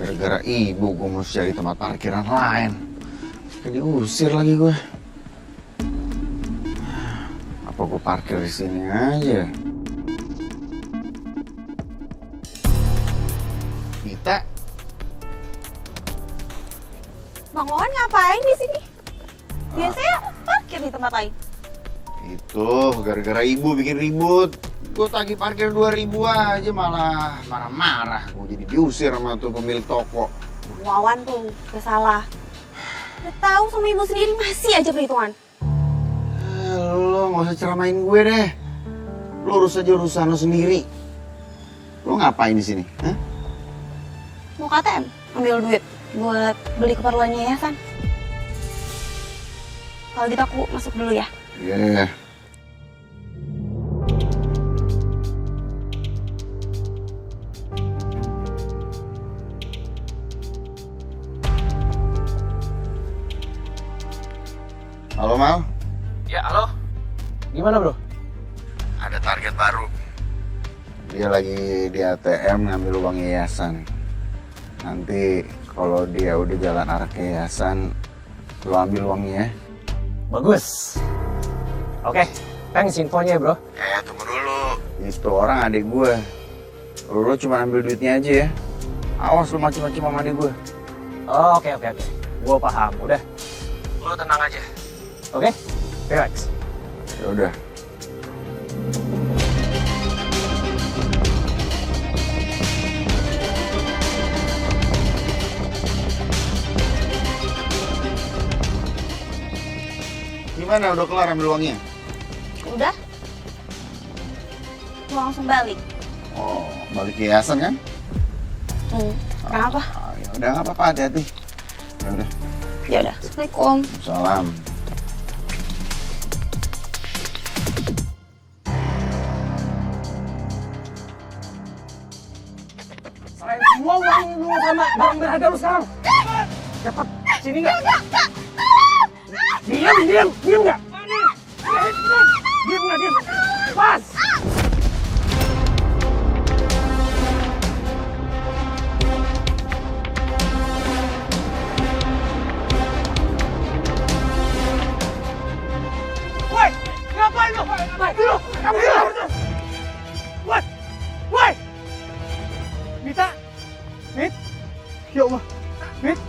Gara-gara ibu gue mesti cari tempat parkiran lain. Kayak diusir lagi gue. Apa gue parkir di sini aja? Mita. Bang Wawan ngapain di sini? Biasanya parkir di tempat lain. Itu gara-gara ibu bikin ribut. Gue tagih parkir 2.000 aja malah marah-marah. Gue jadi diusir sama tuh pemilik toko. Bang Wawan tuh gak salah. Udah tahu sama ibu sendiri masih aja perhitungan. Lo gak usah ceramain gue deh. Lo urus aja urusan lo sendiri. Lo ngapain di sini? Hah? Mau ke ATM ambil duit buat beli keperluan yayasan. Kalau gitu aku masuk dulu ya. Iya. Halo Mal? Ya, halo. Gimana, Bro? Ada target baru. Dia lagi di ATM ngambil uang yayasan. Nanti kalau dia udah jalan arah ke yayasan, lo ambil uangnya ya. Bagus. Oke, thanks infonya, Bro. Tunggu dulu. Itu orang adik gue. Lo cuma ambil duitnya aja ya. Awas lo macem-macem sama adik gue. Oh, oke. Gue paham. Udah. Lo tenang aja. Oke? Relax. Ya udah. Gimana, udah kelar ambil uangnya? Udah? Mau langsung balik. Oh, balik ke yayasan kan? Kenapa? Ya udah, nggak apa-apa, hati-hati. Ya udah. Ya udah. Assalamualaikum. Salam. Selain semua uang lu sama barang berharga lu sekarang. Cepat, sini nggak? Diam nggak? Diam nggak? Pas. Woi, ngapain lu? Kamu dulu. Woi. Mita. Mit. Ya Allah. Mit.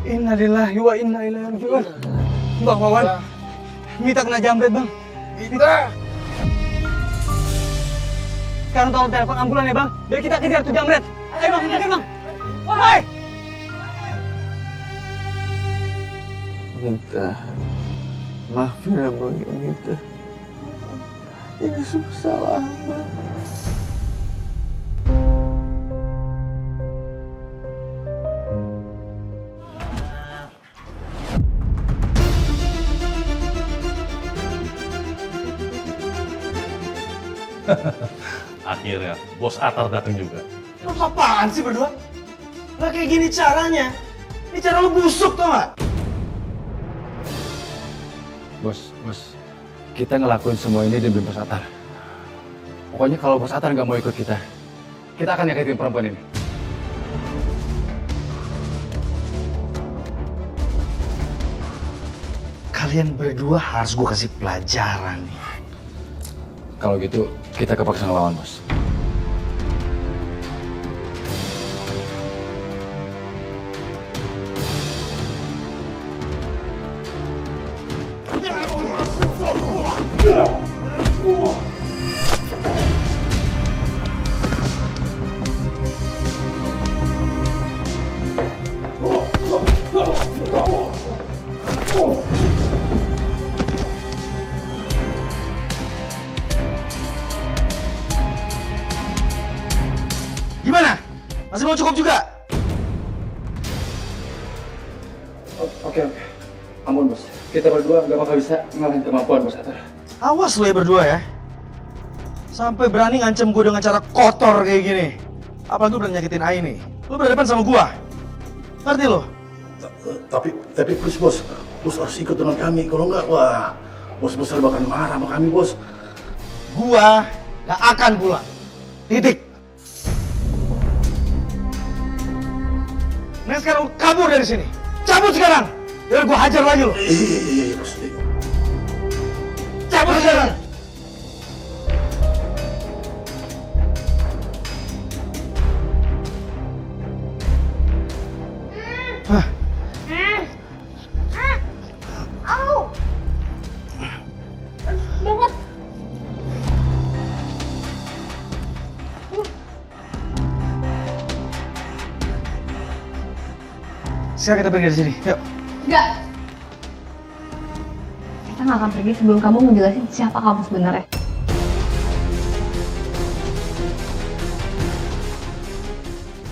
Innalillahi wa inna ilaihi raji'un. Bang Wawan. Mita kena jamret, Bang. Mita. Sekarang tolong telepon ambulan ya, Bang. Biar kita kejar tuh jamret. Ayo, Bang, kejar, Bang. Woi. Mita, maafin abang ya Mita. Ini semua salah abang. Akhirnya bos Atar datang juga. Lu apaan sih berdua? Lah kayak gini caranya. Ini cara lu busuk tau gak? Bos, kita ngelakuin semua ini demi Bos Atar. Pokoknya kalau Bos Atar nggak mau ikut kita akan nyakitin perempuan ini. Kalian berdua harus gue kasih pelajaran nih. Kalau gitu, kita kepaksa ngelawan, Bos. Gimana? Masih mau cukup juga? Oke. Ampun, Bos. Kita berdua nggak bakal bisa ngalahin kemampuan Bos Atar. Awas lu ya berdua ya. Sampai berani ngancem gue dengan cara kotor kayak gini. Apalagi lu udah nyakitin Ai nih. Lu berhadapan sama gua. Ngerti lo? Tapi please bos harus ikut dengan kami. Kalau enggak, wah, bos besar bakal marah sama kami, bos. Gua Gak akan pulang. Titik. Nah sekarang lu kabur dari sini. Cabut sekarang. Biar gue hajar lagi lo. Iya, bos. Cabut sekarang. Hah? Au! Banget. Sekarang kita pergi dari sini. Yuk. Enggak. Kita nggak akan pergi sebelum kamu menjelasin siapa kamu sebenarnya.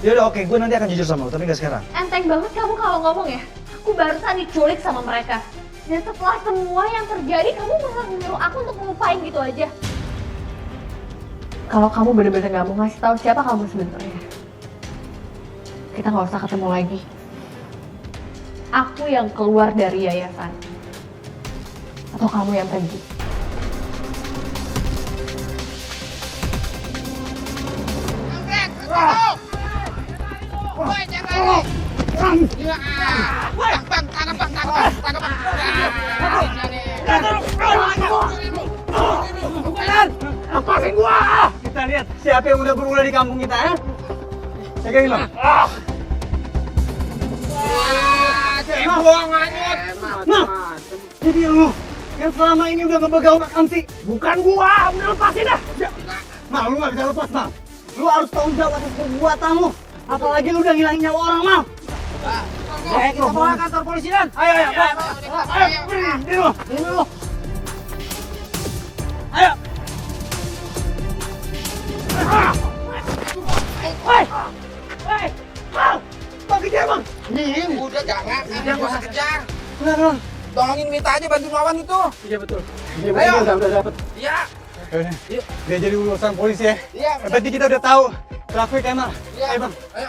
Ya udah oke, gue nanti akan jujur sama lo, tapi gak sekarang. Enteng banget kamu kalau ngomong ya. Aku barusan diculik sama mereka. Dan setelah semua yang terjadi, kamu malah menyuruh aku untuk ngelupain gitu aja. Kalau kamu bener-bener gak mau ngasih tahu siapa kamu sebenarnya, kita nggak usah ketemu lagi. Aku yang keluar dari yayasan. Atau kamu yang pergi. Lepasin gua! Kita lihat siapa yang udah berulah di kampung kita, ya? Pegangin lo. Nah, jadi lu yang selama ini udah ngebegal Mak Kamsi. Bukan gua, udah lepasin dah. Mal, lu gak bisa lepas, Mal. Lu harus tanggung jawab atas perbuatan lu. Apalagi lu udah ngilangin nyawa orang, Mal. Kita bawa ke kantor polisi, Dan. Ayo, ayo. Ayo, ini lu. Ayo. Hei! Hei! Mal! Bagi dia, Bang! Nih, udah jangan, dia nggak usah kejar. Benar. Tolongin Mita aja, bantu lawan itu. Iya betul. Ayo. Udah dapet. Iya, Yuk, dia jadi urusan polisi ya. iya. Berarti kita udah tahu pelakunya kayak mana. Iya, Ayo, Bang. Ayo.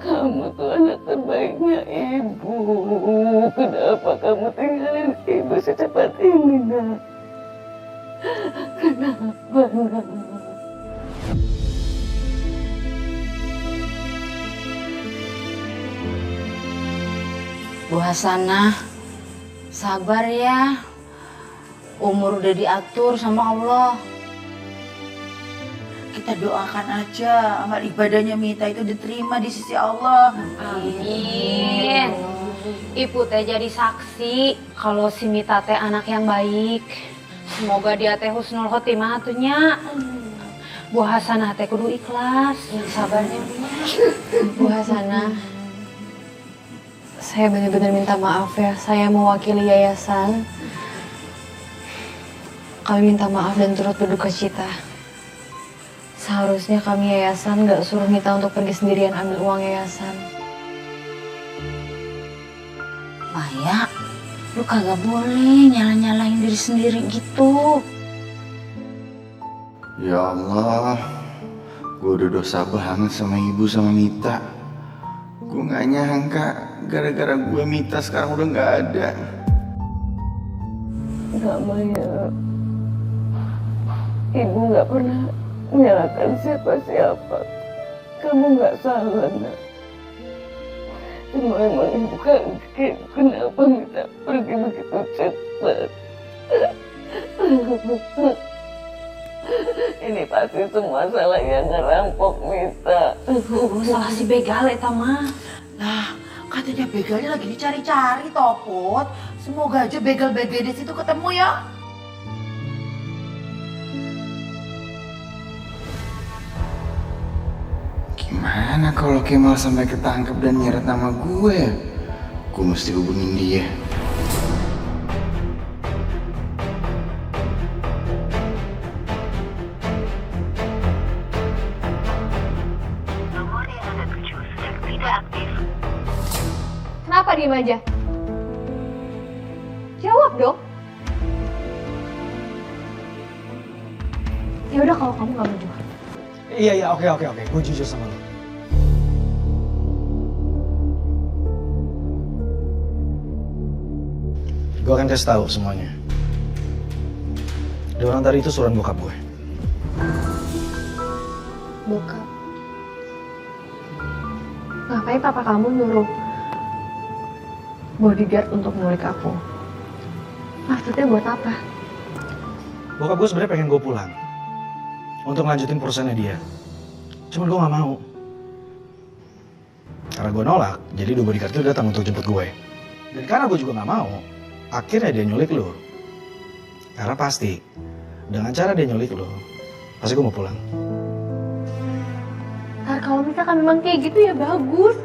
Kamu tuh anak terbaiknya ibu. Kenapa kamu tinggalin ibu secepat ini, nak? Kenapa, nak? Bu Hasanah, sabar ya. Umur udah diatur sama Allah. Kita doakan aja amal ibadahnya Mita itu diterima di sisi Allah. Amin. Ibu teh jadi saksi kalau si Mita teh anak yang baik. Semoga dia teh husnul khotimah atunya. Bu Hasanah teh kudu ikhlas. Yang sabarnya Bu. Bu Hasanah, saya benar-benar minta maaf ya. Saya mewakili yayasan. Kami minta maaf dan turut berduka cita. Seharusnya kami yayasan gak suruh Mita untuk pergi sendirian ambil uang yayasan. Maya, lu kagak boleh nyala-nyalain diri sendiri gitu. Ya Allah, gue udah dosa banget sama ibu sama Mita. Gue gak nyangka gara-gara gue Mita sekarang udah gak ada. Gak Maya, ibu gak pernah menyalahkan siapa-siapa. Kamu gak salah, nak. Cuma emang ibu kaget kenapa Mita pergi begitu cepat. Ini pasti semua salah yang ngerampok Mita. Salah si begal eta mah. Lah, katanya begalnya lagi dicari-cari Topot. Semoga aja begal-begal di situ ketemu ya. Gimana kalau Kemal sampai ketangkep dan nyeret nama gue? Gue mesti hubungin dia. Kenapa diem aja? Jawab dong. Ya udah kalau kamu nggak mau jawab. Iya, oke. Gue jujur sama lo. Gue akan kasih tahu semuanya. Ada orang tadi itu suruhan bokap gue. Bokap. Ngapain papa kamu nyuruh bodyguard untuk ngulik aku? Maksudnya buat apa? Bokap gue sebenarnya pengen gue pulang untuk lanjutin perusahaannya dia. Cuman gue nggak mau. Karena gue nolak, jadi dua bodyguard itu datang untuk jemput gue. Dan karena gue juga nggak mau, akhirnya dia nyulik lo. Karena pasti, dengan cara dia nyulik lo, pasti gue mau pulang. Ntar kalau misalkan memang kayak gitu ya bagus.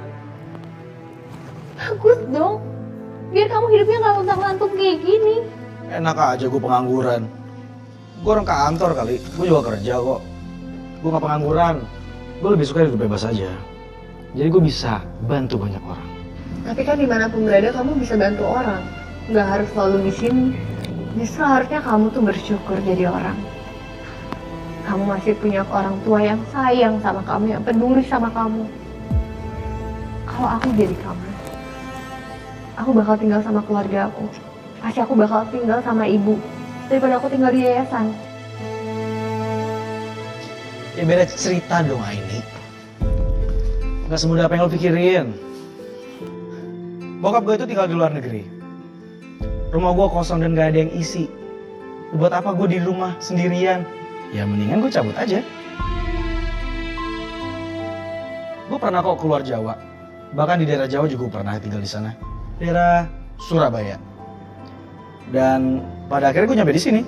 Bagus dong. Biar kamu hidupnya nggak lontang-lantung kayak gini. Enak aja gue pengangguran. Gue orang kantor kali, gue juga kerja kok. Gue gak pengangguran, gue lebih suka hidup bebas aja. Jadi gue bisa bantu banyak orang. Tapi kan dimanapun berada kamu bisa bantu orang. Nggak harus selalu di sini. Justru harusnya kamu tuh bersyukur jadi orang. Kamu masih punya orang tua yang sayang sama kamu, yang peduli sama kamu. Kalau aku jadi kamu, aku bakal tinggal sama keluarga aku. Pasti aku bakal tinggal sama ibu daripada aku tinggal di yayasan. Ya beda cerita dong ini. Gak semudah apa yang lo pikirin. Bokap gue itu tinggal di luar negeri. Rumah gue kosong dan gak ada yang isi. Buat apa gue di rumah sendirian? Ya mendingan gue cabut aja. Gue pernah kok keluar Jawa. Bahkan di daerah Jawa juga gue pernah tinggal di sana. Daerah Surabaya. Dan pada akhirnya gue nyampe di sini.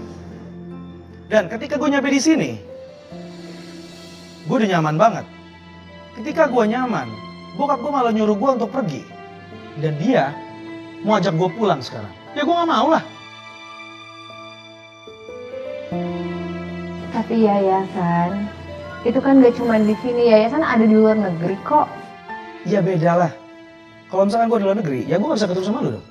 Dan ketika gue nyampe di sini, gue udah nyaman banget. Ketika gue nyaman, bokap gue malah nyuruh gue untuk pergi. Dan dia mau ajak gue pulang sekarang. Ya gue gak mau lah. Tapi yayasan, itu kan gak cuma di sini. Yayasan ada di luar negeri kok. Ya beda lah. Kalau misalkan gue di luar negeri, ya gue gak bisa ketemu sama lu dong.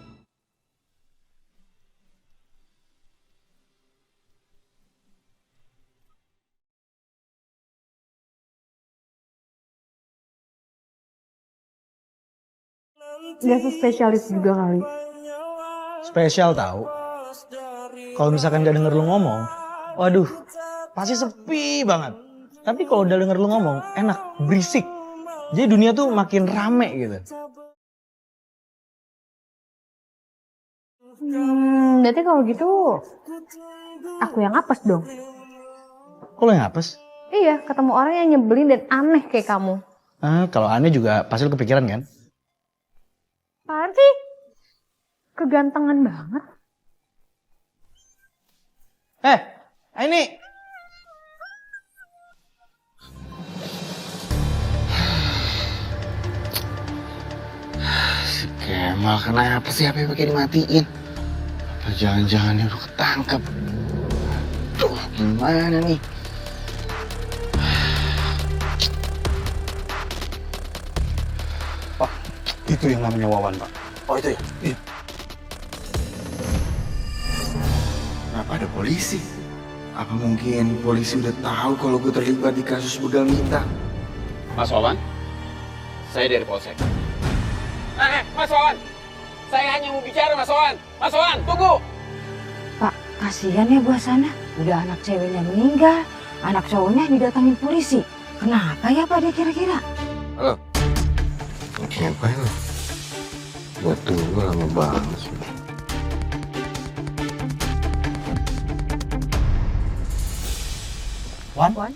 Gak sespesialis juga kali. Spesial tahu. Kalau misalkan gak denger lu ngomong, waduh, pasti sepi banget. Tapi kalau udah denger lu ngomong, enak, berisik. Jadi dunia tuh makin rame gitu. Berarti kalau gitu, aku yang apes dong. Kok lu yang apes? Iya, ketemu orang yang nyebelin dan aneh kayak kamu. Kalau aneh juga pasti lu kepikiran kan? Apaan sih? Kegantengan banget. Ini. Si Kemal kenapa sih HP pakai dimatiin? Apa jangan-jangan dia udah ketangkep? Aduh, gimana nih? Pak, itu yang namanya Wawan, Pak. Oh itu ya? Iya. Kenapa ada polisi? Apa mungkin polisi udah tahu kalau gue terlibat di kasus begal Mita? Mas Wawan, saya dari Polsek. Mas Wawan, saya hanya mau bicara Mas Wawan. Mas Wawan, tunggu. Pak, kasihan ya buah sana. Udah anak ceweknya meninggal, anak cowoknya didatangin polisi. Kenapa ya Pak dia kira-kira? Halo. Ngapain lo? Buat tunggu lama banget sih. Wan?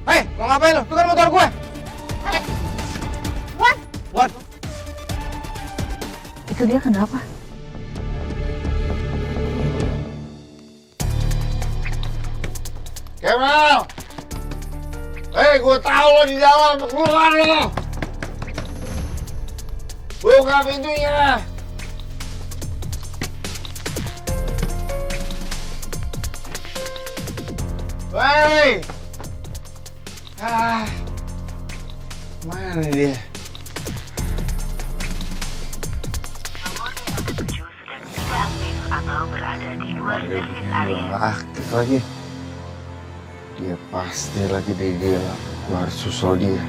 Hei, mau ngapain lo? Tukar motor gue. Wan? Itu dia kenapa? Kemal! Gue tahu lo di dalam, keluar lo! Buka pintunya! Hei! Mana dia? Aktif lagi. Dia pasti lagi di dia. Gue harus susul dia.